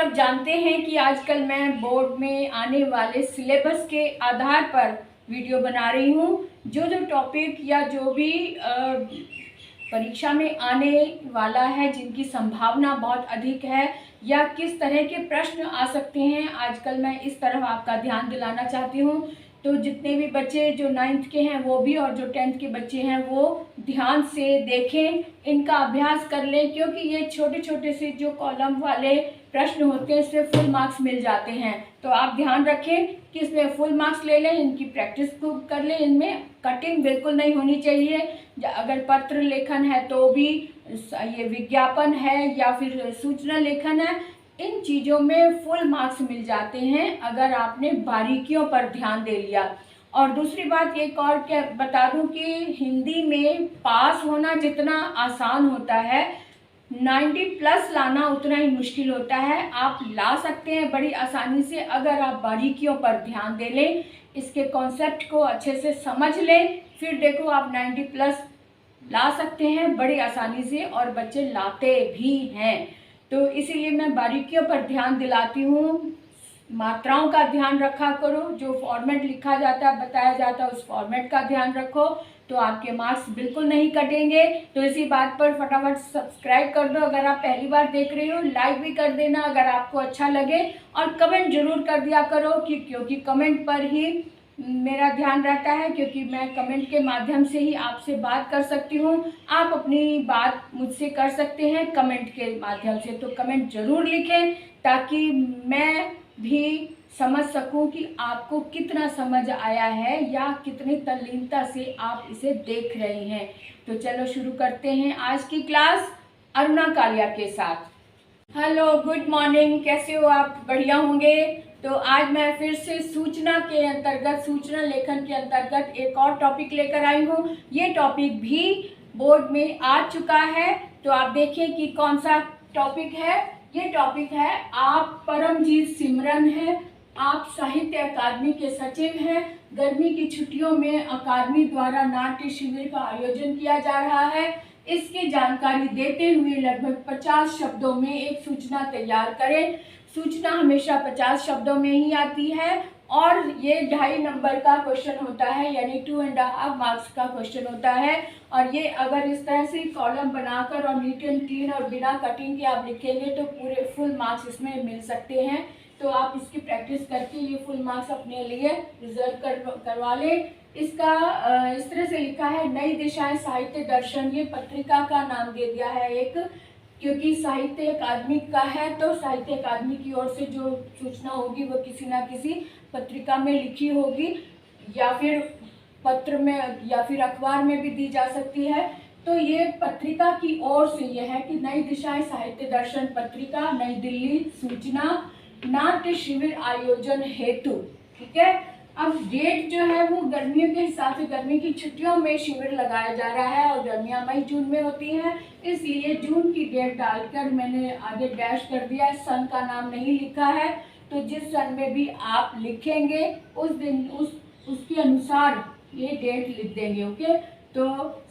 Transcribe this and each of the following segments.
सब जानते हैं कि आजकल मैं बोर्ड में आने वाले सिलेबस के आधार पर वीडियो बना रही हूँ। जो जो टॉपिक या जो भी परीक्षा में आने वाला है, जिनकी संभावना बहुत अधिक है या किस तरह के प्रश्न आ सकते हैं, आजकल मैं इस तरफ आपका ध्यान दिलाना चाहती हूँ। तो जितने भी बच्चे जो 9th के हैं वो भी, और जो 10th के बच्चे हैं वो ध्यान से देखें, इनका अभ्यास कर लें, क्योंकि ये छोटे छोटे से जो कॉलम वाले प्रश्न होते हैं इसमें फुल मार्क्स मिल जाते हैं। तो आप ध्यान रखें कि इसमें फुल मार्क्स ले लें, इनकी प्रैक्टिस खूब कर लें, इनमें कटिंग बिल्कुल नहीं होनी चाहिए। अगर पत्र लेखन है तो भी, ये विज्ञापन है या फिर सूचना लेखन है, इन चीज़ों में फुल मार्क्स मिल जाते हैं अगर आपने बारीकियों पर ध्यान दे लिया। और दूसरी बात एक और क्या बता दूं कि हिंदी में पास होना जितना आसान होता है, 90+ लाना उतना ही मुश्किल होता है। आप ला सकते हैं बड़ी आसानी से अगर आप बारीकियों पर ध्यान दे लें, इसके कॉन्सेप्ट को अच्छे से समझ लें, फिर देखो आप 90+ ला सकते हैं बड़ी आसानी से, और बच्चे लाते भी हैं। तो इसीलिए मैं बारीकियों पर ध्यान दिलाती हूँ। मात्राओं का ध्यान रखा करो, जो फॉर्मेट लिखा जाता है, बताया जाता है, उस फॉर्मेट का ध्यान रखो, तो आपके मार्क्स बिल्कुल नहीं कटेंगे। तो इसी बात पर फटाफट सब्सक्राइब कर दो अगर आप पहली बार देख रहे हो, लाइक भी कर देना अगर आपको अच्छा लगे, और कमेंट जरूर कर दिया करो क्योंकि कमेंट पर ही मेरा ध्यान रहता है, क्योंकि मैं कमेंट के माध्यम से ही आपसे बात कर सकती हूँ। आप अपनी बात मुझसे कर सकते हैं कमेंट के माध्यम से, तो कमेंट ज़रूर लिखें ताकि मैं भी समझ सकूं कि आपको कितना समझ आया है या कितनी तल्लीनता से आप इसे देख रहे हैं। तो चलो शुरू करते हैं आज की क्लास अरुणा कालिया के साथ। हेलो, गुड मॉर्निंग, कैसे हो आप? बढ़िया होंगे। तो आज मैं फिर से सूचना के अंतर्गत, सूचना लेखन के अंतर्गत एक और टॉपिक लेकर आई हूँ। ये टॉपिक भी बोर्ड में आ चुका है, तो आप देखें कि कौन सा टॉपिक है। ये टॉपिक है, आप परमजीत सिमरन हैं, आप साहित्य अकादमी के सचिव हैं। गर्मी की छुट्टियों में अकादमी द्वारा नाट्य शिविर का आयोजन किया जा रहा है। इसकी जानकारी देते हुए लगभग 50 शब्दों में एक सूचना तैयार करें। सूचना हमेशा 50 शब्दों में ही आती है, और ये 2.5 नंबर का क्वेश्चन होता है, यानी 2.5 मार्क्स का क्वेश्चन होता है। और ये अगर इस तरह से कॉलम बनाकर और नीट एंड क्लीन और बिना कटिंग के आप लिखेंगे तो पूरे फुल मार्क्स इसमें मिल सकते हैं। तो आप इसकी प्रैक्टिस करके ये फुल मार्क्स अपने लिए रिजर्व करवा लें। इसका इस तरह से लिखा है, नई दिशाएं साहित्य दर्शन, ये पत्रिका का नाम दे दिया है एक, क्योंकि साहित्य अकादमी का है, तो साहित्य अकादमी की ओर से जो सूचना होगी वो किसी ना किसी पत्रिका में लिखी होगी, या फिर पत्र में या फिर अखबार में भी दी जा सकती है। तो ये पत्रिका की ओर से यह है कि नई दिशाएं साहित्य दर्शन पत्रिका, नई दिल्ली, सूचना नाट्य शिविर आयोजन हेतु। ठीक है, अब डेट जो है वो गर्मियों के हिसाब से, गर्मी की छुट्टियों में शिविर लगाया जा रहा है, और गर्मियां मई जून में होती हैं, इसलिए जून की डेट डालकर मैंने आगे डैश कर दिया है। सन का नाम नहीं लिखा है, तो जिस सन में भी आप लिखेंगे उस दिन उसके अनुसार ये डेट लिख देंगे। ओके, तो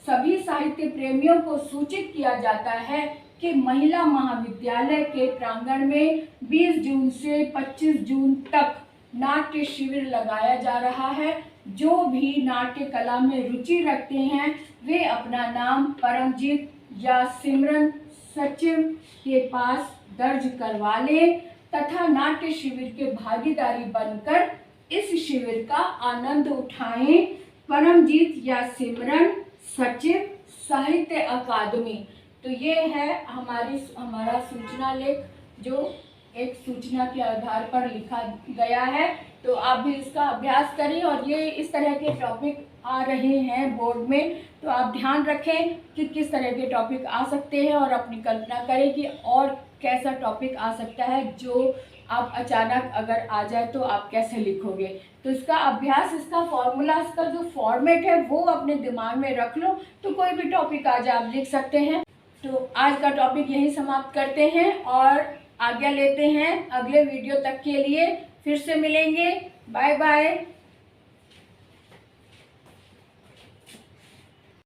सभी साहित्य प्रेमियों को सूचित किया जाता है कि महिला महाविद्यालय के प्रांगण में 20 जून से 25 जून तक नाट्य शिविर लगाया जा रहा है। जो भी नाट्य कला में रुचि रखते हैं वे अपना नाम परमजीत या सिमरन सचिव के पास दर्ज करवा लें तथा नाट्य शिविर के भागीदारी बनकर इस शिविर का आनंद उठाएं। परमजीत या सिमरन सचिव साहित्य अकादमी। तो ये है हमारा सूचना लेख, जो एक सूचना के आधार पर लिखा गया है। तो आप भी इसका अभ्यास करें, और ये इस तरह के टॉपिक आ रहे हैं बोर्ड में, तो आप ध्यान रखें कि किस तरह के टॉपिक आ सकते हैं, और अपनी कल्पना करें कि और कैसा टॉपिक आ सकता है जो आप अचानक अगर आ जाए तो आप कैसे लिखोगे। तो इसका अभ्यास, इसका फॉर्मूला, इसका जो फॉर्मेट है वो अपने दिमाग में रख लो, तो कोई भी टॉपिक आ जाए आप लिख सकते हैं। तो आज का टॉपिक यही समाप्त करते हैं और आज्ञा लेते हैं। अगले वीडियो तक के लिए फिर से मिलेंगे। Bye bye.